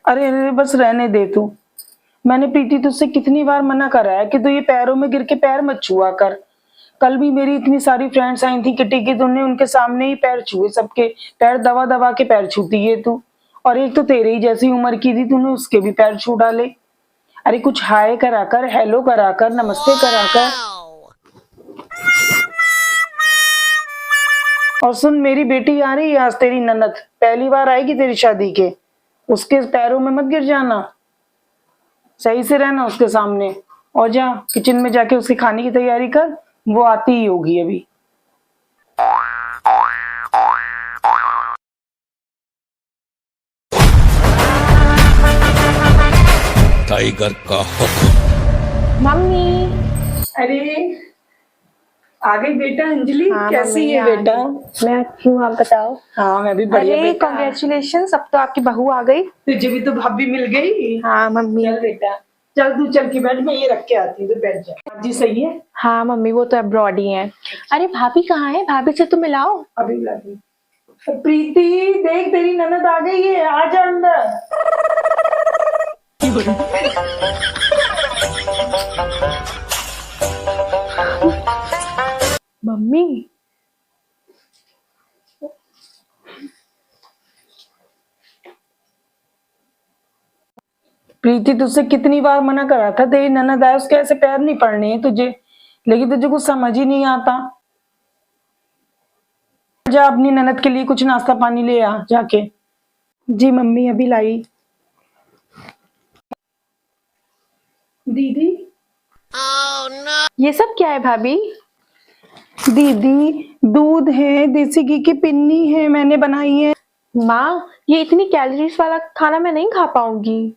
अरे अरे बस रहने दे तू। मैंने प्रीति तुझसे कितनी बार मना करा है कि तू ये पैरों में गिर के पैर मत छुआ कर। कल भी मेरी इतनी सारी फ्रेंड्स आई थी किटी की, तूने उनके सामने ही पैर छुए, सबके पैर दबा दबा के पैर छूती है तू। और एक तो तेरे ही जैसी उम्र की थी, तूने उसके भी पैर छू डाले। अरे कुछ हाय कराकर, हेलो कराकर, नमस्ते कराकर। और सुन, मेरी बेटी आ रही है आज, तेरी ननद पहली बार आएगी तेरी शादी के। उसके पैरों में मत गिर जाना, सही से रहना उसके सामने। और जा किचन में जाके उसके खाने की तैयारी कर, वो आती ही होगी अभी। टाइगर का हुक्म। मम्मी। अरे आ गई बेटा अंजलि। हाँ, कैसी है बेटा? मैं अच्छी हूँ, आप बताओ। हाँ मैं भी बढ़िया अरे बेटा। कॉन्ग्रेचुलेशन, अब तो आपकी बहू आ गई। तुझे भी तो भाभी मिल गई। हाँ मम्मी। चल बेटा, चल तू चल के बैठ, मैं ये रख के आती हूँ, तो बैठ जा। जी सही है। हाँ मम्मी, वो तो अब्रॉड ही है। अरे भाभी कहाँ है? भाभी से तो मिलाओ। अभी लाती। प्रीति देख तेरी ननद आ गई है, आ जा अंदर। मम्मी। प्रीति तुझसे कितनी बार मना करा था, तेरी ननद आए उसके ऐसे पैर नहीं पड़ने हैं तुझे, लेकिन तुझे कुछ समझ ही नहीं आता। जा अपनी ननद के लिए कुछ नाश्ता पानी ले आ जाके। जी मम्मी अभी लाई। दीदी ये सब क्या है भाभी? दीदी दूध है, देसी घी की पिन्नी है, मैंने बनाई है। माँ, ये इतनी कैलोरीज वाला खाना मैं नहीं खा पाऊंगी।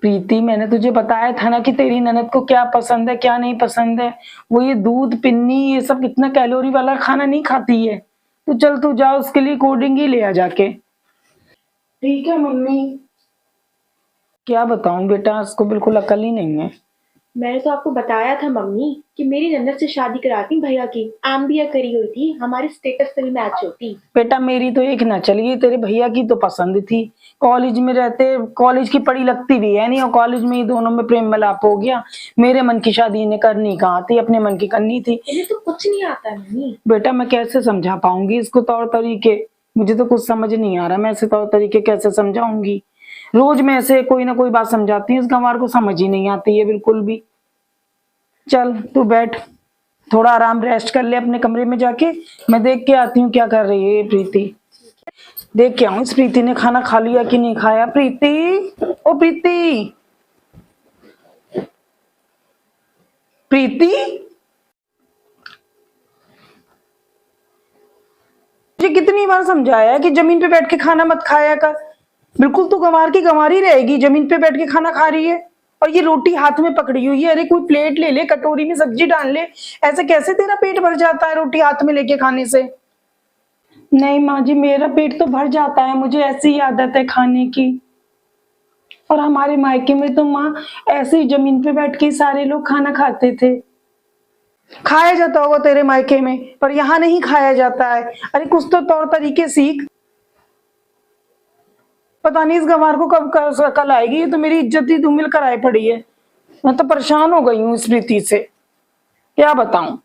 प्रीति मैंने तुझे बताया था ना कि तेरी ननद को क्या पसंद है क्या नहीं पसंद है। वो ये दूध पिन्नी ये सब इतना कैलोरी वाला खाना नहीं खाती है। तो चल तू जा, उसके लिए कोल्ड ड्रिंक ही ले आ जाके। ठीक है मम्मी। क्या बताऊं बेटा, उसको बिल्कुल अकल ही नहीं है। मैंने तो आपको बताया था मम्मी कि मेरी ननद से शादी कराती भैया की। एमबीए करी हुई थी, हमारे स्टेटस से भी मैच होती। बेटा मेरी तो एक ना चली, तेरे भैया की तो पसंद थी। कॉलेज में रहते, कॉलेज की पढ़ी लगती भी है नहीं, और कॉलेज में ही दोनों में प्रेम मिलाप हो गया। मेरे मन की शादी इन्हें करनी कहाँ थी, अपने मन की करनी थी। इन्हें तो कुछ नहीं आता है मम्मी। बेटा मैं कैसे समझा पाऊंगी इसको तौर तरीके, मुझे तो कुछ समझ नहीं आ रहा, मैं ऐसे तौर तरीके कैसे समझाऊंगी। रोज मैं ऐसे कोई ना कोई बात समझाती हूँ, इस गंवार को समझ ही नहीं आती है बिल्कुल भी। चल तू बैठ, थोड़ा आराम रेस्ट कर ले अपने कमरे में जाके। मैं देख के आती हूँ क्या कर रही है ये प्रीति। देख के आऊं इस प्रीति ने खाना खा लिया कि नहीं खाया। प्रीति, ओ प्रीति, प्रीति मुझे कितनी बार समझाया है कि जमीन पे बैठ के खाना मत खाया कर। बिल्कुल तू गंवार की गंवार ही रहेगी, जमीन पे बैठ के खाना खा रही है। और ये रोटी हाथ में पकड़ी हुई है, अरे कोई प्लेट ले ले, कटोरी में सब्जी डाल ले। ऐसे कैसे तेरा पेट भर जाता है रोटी हाथ में लेके खाने से? नहीं माँ जी, मेरा पेट तो भर जाता है, मुझे ऐसी आदत है खाने की। और हमारे मायके में तो माँ ऐसे ही जमीन पे बैठ के सारे लोग खाना खाते थे। खाया जाता होगा तेरे मायके में, पर यहाँ नहीं खाया जाता है। अरे कुछ तो तौर तरीके सीख। पता नहीं इस गंवार को कब कल आएगी, ये तो मेरी इज्जत ही धूमिल कराई पड़ी है। मैं तो परेशान हो गई हूँ इस प्रीति से, क्या बताऊं।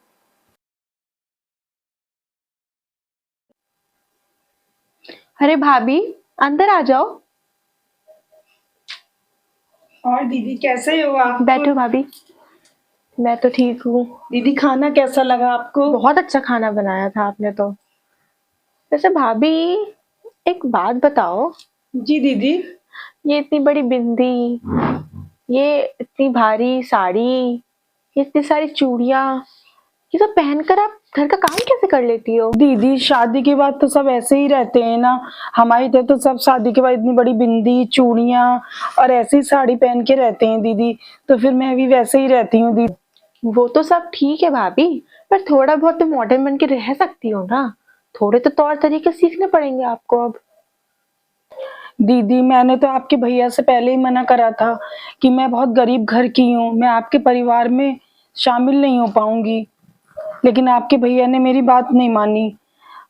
अरे भाभी, अंदर आ जाओ। और दीदी कैसे हो आप? बैठो भाभी। मैं तो ठीक हूँ। दीदी खाना कैसा लगा आपको? बहुत अच्छा खाना बनाया था आपने तो। वैसे भाभी, एक बात बताओ। जी दीदी। ये इतनी बड़ी बिंदी, ये इतनी भारी साड़ी, ये इतनी सारी चूड़ियां, ये सब पहनकर आप घर का काम कैसे कर लेती हो? दीदी शादी के बाद तो सब ऐसे ही रहते हैं ना। हमारी तरह तो सब शादी के बाद इतनी बड़ी बिंदी चूड़ियां और ऐसी साड़ी पहन के रहते हैं दीदी, तो फिर मैं भी वैसे ही रहती हूँ दीदी। वो तो सब ठीक है भाभी, पर थोड़ा बहुत तो मॉडर्न बन के रह सकती हो ना। थोड़े तो तौर तरीके सीखने पड़ेंगे आपको अब। दीदी मैंने तो आपके भैया से पहले ही मना करा था कि मैं बहुत गरीब घर की हूँ, मैं आपके परिवार में शामिल नहीं हो पाऊंगी। लेकिन आपके भैया ने मेरी बात नहीं मानी।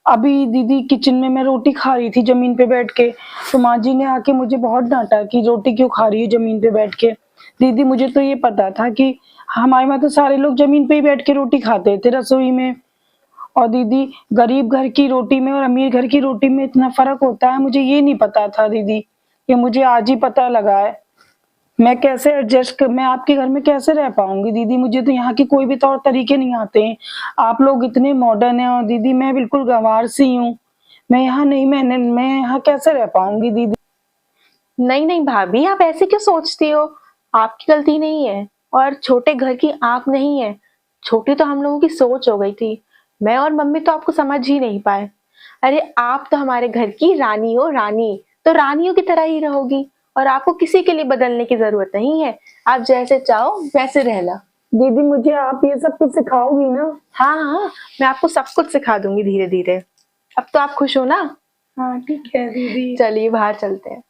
अभी दीदी किचन में मैं रोटी खा रही थी जमीन पे बैठ के, तो माँ जी ने आके मुझे बहुत डांटा कि रोटी क्यों खा रही है जमीन पे बैठ के। दीदी मुझे तो ये पता था कि हमारे वहाँ तो सारे लोग जमीन पे ही बैठ के रोटी खाते थे रसोई में। और दीदी गरीब घर की रोटी में और अमीर घर की रोटी में इतना फर्क होता है, मुझे ये नहीं पता था दीदी। ये मुझे आज ही पता लगा है। मैं कैसे मैं आपके घर में कैसे रह पाऊंगी दीदी? मुझे तो यहाँ के कोई भी तौर तरीके नहीं आते हैं। आप लोग इतने मॉडर्न हैं और दीदी मैं बिल्कुल गंवार सी हूँ। मैं यहाँ कैसे रह पाऊंगी दीदी? नहीं नहीं भाभी, आप ऐसे क्यों सोचती हो? आपकी गलती नहीं है और छोटे घर की आप नहीं है। छोटी तो हम लोगों की सोच हो गई थी। मैं और मम्मी तो आपको समझ ही नहीं पाए। अरे आप तो हमारे घर की रानी हो, रानी तो रानियों की तरह ही रहोगी और आपको किसी के लिए बदलने की जरूरत नहीं है। आप जैसे चाहो वैसे रहना। दीदी मुझे आप ये सब कुछ सिखाओगी ना? हाँ हाँ, मैं आपको सब कुछ सिखा दूंगी धीरे धीरे। अब तो आप खुश हो ना? हाँ ठीक है दीदी। चलिए बाहर चलते हैं।